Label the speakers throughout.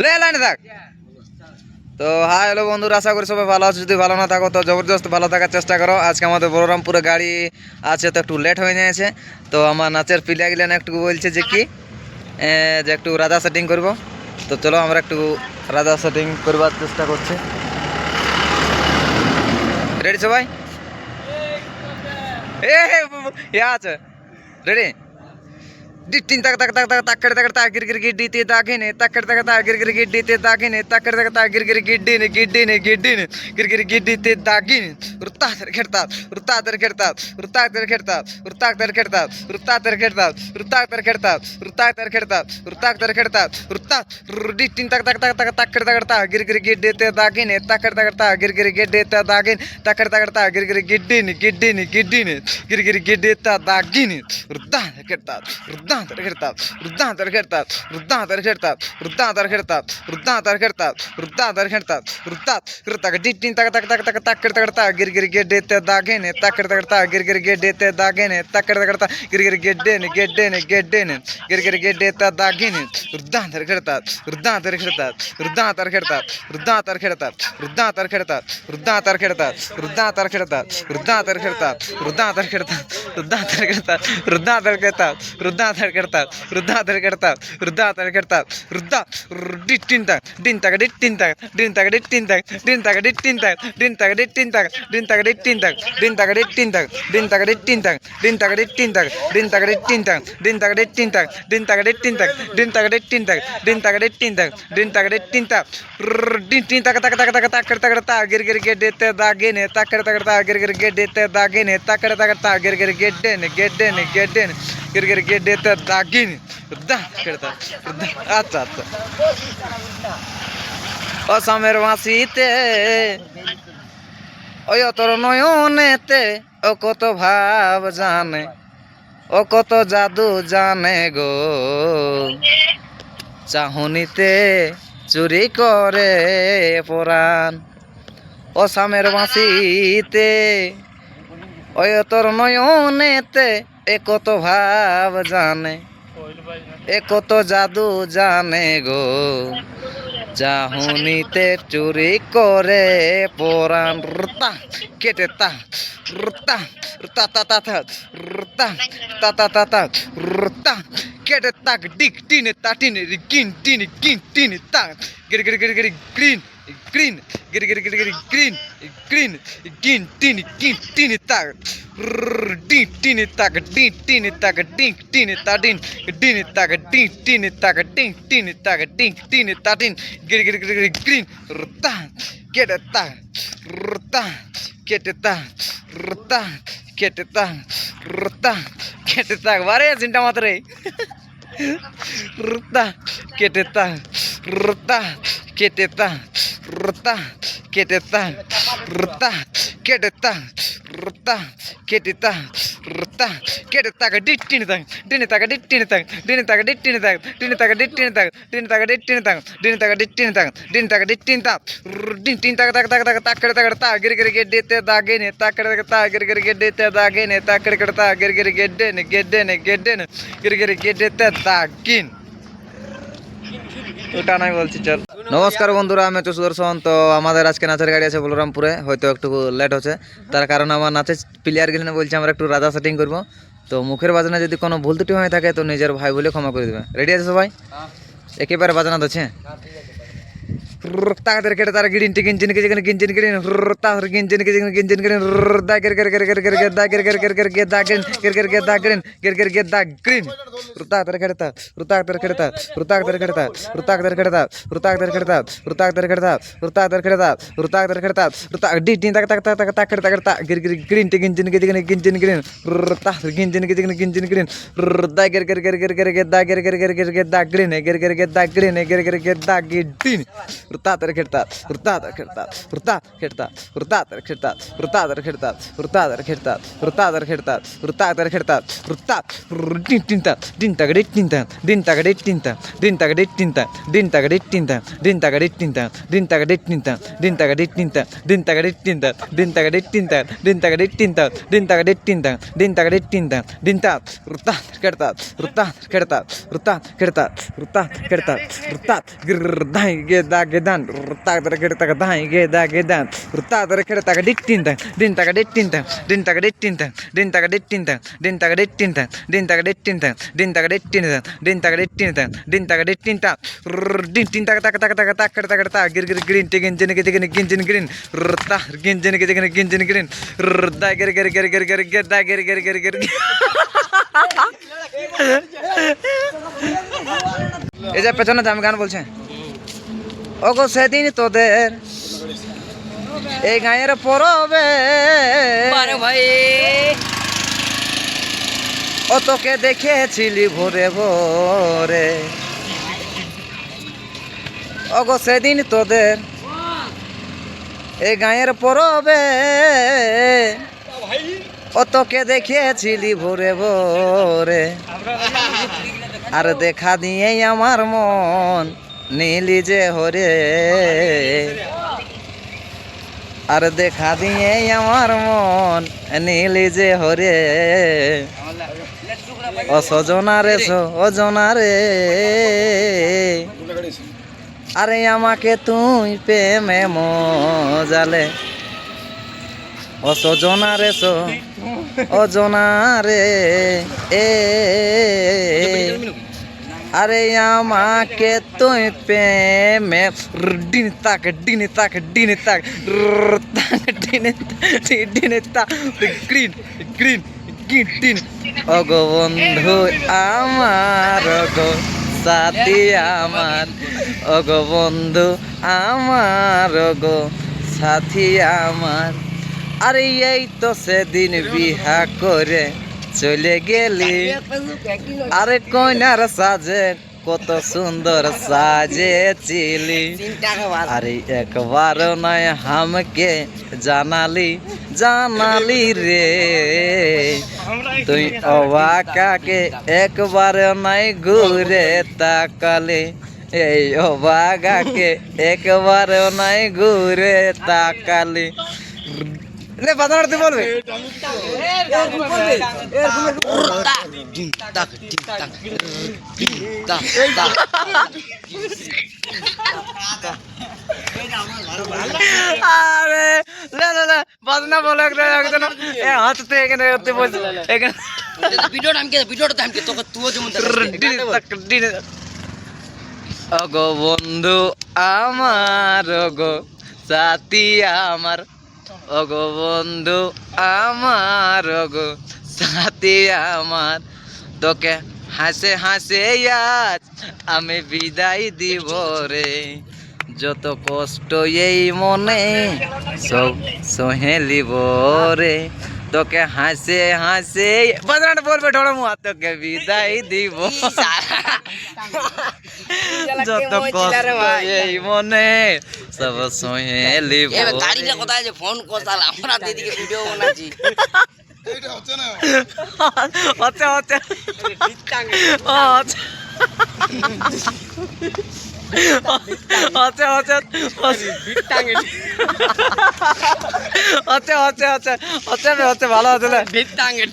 Speaker 1: লে লাইনে থাক। তো হাই হ্যালো বন্ধুরা, আশা করি সবাই ভালো আছো। যদি ভালো না থাকো তো জবরদস্ত ভালো থাকার চেষ্টা করো। আজকে আমাদের বলরামপুরে গাড়ি আছে তো একটু লেট হয়ে যাচ্ছে। তো আমার নাচের প্লেয়ার গিলেন একটু বলছে যে কি যে একটু রাজা সেটিং করব। তো চলো আমরা একটু রাজা সেটিং করবার চেষ্টা করছি। রেডি সবাই? এ আছে ready. Dittin tak tak tak tak takkar tak tak gir gir giddi te dagine takkar tak tak gir gir giddi te dagine takkar tak tak gir gir giddine giddine giddine gir gir giddi te dagine rutta ter kherta rutta ter kherta rutta ter kherta rutta ter kherta rutta ter kherta rutta ter kherta rutta ter kherta rutta ter kherta rutta dittin tak tak tak tak takkar tak tak gir gir giddi te dagine takkar tak tak gir gir giddi te dagine takkar tak tak gir gir giddine giddine giddine gir gir giddi te dagine rutta ter kherta rutta Terkerta, Rudan terkerta, Rudan terkerta, Rudan terkerta, Rudan terkerta, Rudan terkerta, Rudan kerta, dittin tak tak tak tak tak kerta, gir gir gedete dagene, tak kerta, gir gir gedete dagene, tak kerta, gir gir gedene, gedene, gedene, gir gir gedete dagene, Rudan terkerta, Rudan terkerta, Rudan terkerta, Rudan terkerta, Rudan terkerta, Rudan terkerta, Rudan terkerta, Rudan terkerta, Rudan terkerta, Rudan terkerta, Rudan terkerta, Rudan terkerta, Rudan terkerta, Rudan terkerta, Rudan dittinta, dinta dittinta, dinta dittinta, dinta dittinta, dinta dittinta, dinta dittinta, dinta dittinta, dinta dittinta, dinta dittinta, dinta dittinta, dinta dittinta, dinta dittinta, dinta dittinta, dinta dittinta, dinta dittinta, dittinta tak tak tak tak kerta kerta gir gir gedete dagene, tak kerta kerta gir gir gedete dagene, tak kerta kerta gir gir gedene, gedene, gedene, gir gir gedete dagene, Rudan kerta, Rudan আচ্ছা আচ্ছা অসমের মাসিতে ওই তোর নয়নেতে ও কত ভাব জানে ও কত জাদু জানে গো চাহনিতে চুরি করে পরাণ অসমের মাসিতে ওই তোর নয়নেতে এ কত ভাব জানে এ কত জাদু জানে গো চাহনিতে চুরি করে পরাণ রুতা কেটে তা রুতা রুতা তা তা তা রুতা তা তা তা তা রুতা কেটে তাক ডিক টিনে তা টিনে গিন টিনে গিন টিনে তা গির গির গির গির গ্রিন গ্রিন গির গির গির গির গ্রিন গ্রিন গিন টিনে গিন টিনে তা ডিন টিনে তাক ডিন টিনে তাক ডিন টিনে তা ডিন ডিনে তাক ডিন টিনে তাক ডিন টিনে তাক ডিন টিনে তা ডিন গির গির গির গির গ্রিন রুতা কেটে তা রুতা কেটে তা রুতা কেটে তা রুতা কেটে তা বারে চিন্তা মাত্রে রুতা কেটে তা রুতা কেটে তা রুতা কেটে তা রুতা কেটে তা রুতা কেটে তা রুতা কেটে তা ডিটিনে তা ডিনে তা ডিটিনে তা ডিনে তা ডিটিনে তা ডিনে তা ডিটিনে তা ডিনে তা ডিটিনে তা ডিনে তা ডিটিনে তা ডিনে তা ডিটিনে তা ডিন তিন তা তা তা তা তা করে তা গির গির গেডেতে দাগেনে তা করে তা গির গির গেডেতে দাগেনে তা করে তা গির গির গেডেনে গেডেনে গেডেনে গির গির গেডেতে দাগিন ওটা নাই বলছি চল। নমস্কার বন্ধুরা, আমি তো সুদর্শন। তো আমাদের আজকে নাচের গাড়ি আছে বলরামপুরে, হয়তো একটু লেট হচ্ছে, তার কারণ আমার নাচের প্লেয়ার গেলে বলছে আমরা একটু রাজা সেটিং করব। তো মুখের বাজনা যদি কোনো ভুল ত্রুটি হয়ে থাকে তো নিজের ভাই বলে ক্ষমা করে দেবে। রেডি আছে সবাই? একেবারে বাজনা দিচ্ছে তাদের কেটে তার গিরিন টিকিন জিন গিন গিন গিরিন তার গিন জিন গিন গিন গিরিন দা গের গের গের গের গের দা গের গের গের গের গের দা গিন গের গের গের দা গিরিন গের গের গের দা গ্রিন রুতা তার কেটে তা রুতা তার কেটে তা রুতা তার কেটে তা রুতা তার কেটে তা রুতা তার কেটে তা রুতা তার কেটে তা রুতা তার কেটে তা রুতা তার কেটে তা রুতা ডি টিন তাক তাক তাক তাক কেটে তা গির গির গ্রিন টিকিন জিন গিন গিন জিন গিরিন রুতা গিন জিন গিন গিন জিন গিরিন দা গের গের গের গের গের দা গের গের গের গের দা গ্রিন গের গের গের দা গ্রিন গের গের গের দা গিন urtatar khirtat urtatar khirtat urtatar khirtat urtatar khirtat urtatar khirtat urtatar khirtat urtatar khirtat urtat tinta dintagade tinta dintagade tinta dintagade tinta dintagade tinta dintagade tinta dintagade tinta dintagade tinta dintagade tinta dintagade tinta dintagade tinta dintagade tinta dintagade tinta dinta urtat khirtat urtat khirtat urtat khirtat urtat khirtat urtat girdai geda gedan urtat khirtat dai geda gedan urtat khirtat dittinta dintagade tinta dintagade tinta dintagade tinta dintagade tinta dintagade tinta dintagade tinta dintagade tinta dintagade tinta dintinta tak tak tak tak tak tak gir gir green tegen jene ke tegen ginjen green rta ginjen ke tegen ginjen green rda gir gir gir gir gir gir da gir gir gir gir এই যে পেছনে দাম গান বলছে ওগো সেদিন তোদের এই গায়ের পরবে
Speaker 2: ভাই
Speaker 1: ও তোকে দেখেছিলি ভোরে ভোরে ওগো সেদিন তোদের এই গায়ের পরবে ও তোকে দেখেছিলি ভোরে ভোরে আর দেখা দিয়ে আমার মন নীলি যে হরে আর দেখা দিয়ে আমার মন নীলি যে হরে ও সজনা রে সজনা রে আরে আমাকে তুই প্রেমে মজালে ও সজনা রে সজনা রে আরে আমাকে তুই প্রেমে ডিন তাক ডিন তাক ডিন তাক তাক ডিন ডিন তাক গ্রিন গ্রিন গ্রিন ওগো বন্ধু আমার গো সাথী আমার ওগো বন্ধু আমার গো সাথী আমার আরে এই তো সেদিন বিহা করে চলে গেলি আরে কইনার সাজে কত সুন্দর সাজেছিলি আরে একবার নয় হামকে জানালি জানালি রে তুই অবাকাকে একবার নয় ঘুরে তাকালে এই অবাকাকে একবার নয় ঘুরে তাকালে লে বাজারতে বলবে আরে লে লে লে বাজনা বলে একজন এ হাততে এখানে করতে বলছে এখানে
Speaker 2: ভিডিওটা আমি তোকে তুইও যেমন
Speaker 1: ওগো বন্ধু আমার ওগো সাথী আমার ওগো বন্ধু আমার ওগো সাথী আমার তোকে হাসে হাসে আজ আমি বিদায় দিব রে যত কষ্ট এই মনে সব সহেলিব রে তোকে হাসে হাসে বাজনাটা বলবে ঢোড়া মুয়া তোকে বিদায় দিব যত কষ্ট এই মনে সব সহেলিব
Speaker 2: গাড়িটা কোথায় যে ফোন করতাল আমরা দিদিকে ভিডিও বানাচ্ছি
Speaker 3: এইটা হচ্ছে না
Speaker 1: হচ্ছে হচ্ছে হচ্ছে হচ্ছে হচ্ছে হচ্ছে হচ্ছে হচ্ছে হচ্ছে ভালো হচ্ছে
Speaker 2: ভিত্তাঙ্গে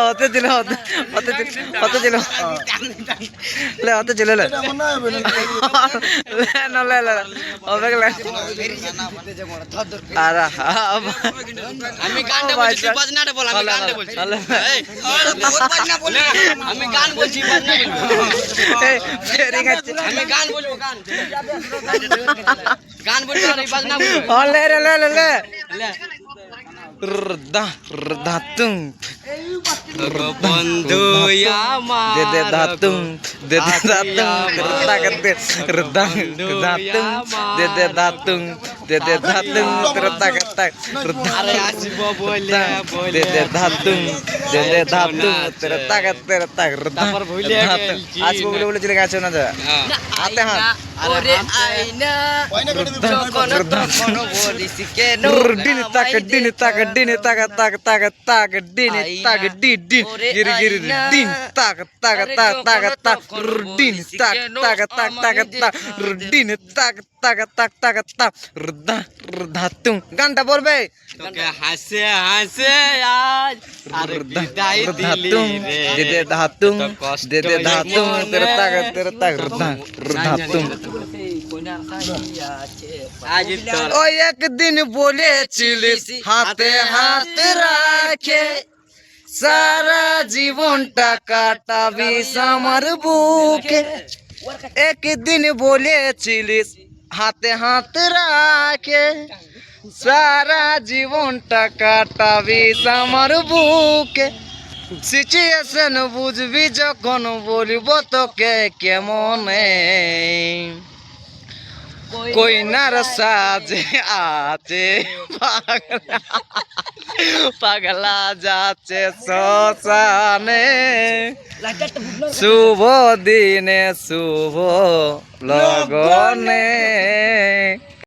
Speaker 1: হতে দিল হতে দিল হতে দিল
Speaker 3: এটা মনে হবে না
Speaker 1: হবে আর
Speaker 2: আমি গানটা বলছি তুই বাজনাটা বল আমি গানটা বলছি এই তোর বাজনা বলে আমি গান বলছি বাজনা আমি গান বলবো গান বলবো আর এই বাজনা বলবো
Speaker 1: লে লে লে লে লে Rda, rda, tung,
Speaker 2: বন্ধু আমার
Speaker 1: দে দে ধাতুম দে দে ধাতুম তাকে দে রদাং ধাতুম দে দে ধাতুম দে দে ধাতুম তাকে তাক
Speaker 2: আরে আসিব বলে
Speaker 1: দে দে ধাতুম দে দে ধাতুম তাকে তাক
Speaker 2: তারপর ভুলে গেছি।
Speaker 1: আজ বলে বলে চলে গেছে না যা হাতে হাত
Speaker 2: ওরে আয়না
Speaker 3: পয়না কেটে দিবি
Speaker 2: যখন তখন বলিস কেন
Speaker 1: ডিনি তাক ডিনি তাক ডিনি তাক তাক তাক তাক ডিনি তাক ডি ডি গিরি গিরি ডিন তাক তাক তাক তাক তাক ডিনি তাক তাক তাক তাক তাক ডিনি তাক তাক তাক তাক তাক ধাতুম গানটা পড়বে
Speaker 2: তোকে হাসে হাসে আজ আর বিদায় দিলি
Speaker 1: ধাতুম দে দে ধাতুম দে দে ধাতুম তেরে তাক ধাতুম
Speaker 2: আজ তোর
Speaker 1: ওই একদিন বলেছিলিস হাতে হাত রাখে সারা জীবনটা কাটাবি আমার বুকে একদিন বলেছিলিস হাতে হাত রাখে সারা জীবনটা কাটাবি আমার বুকে সিচুয়েশন বুঝবি যখন বলবো তোকে কেমনে কইনার সাজে আছে পাগলা যাচ্ছে শ্মশানে শুভ দিনে শুভ লগনে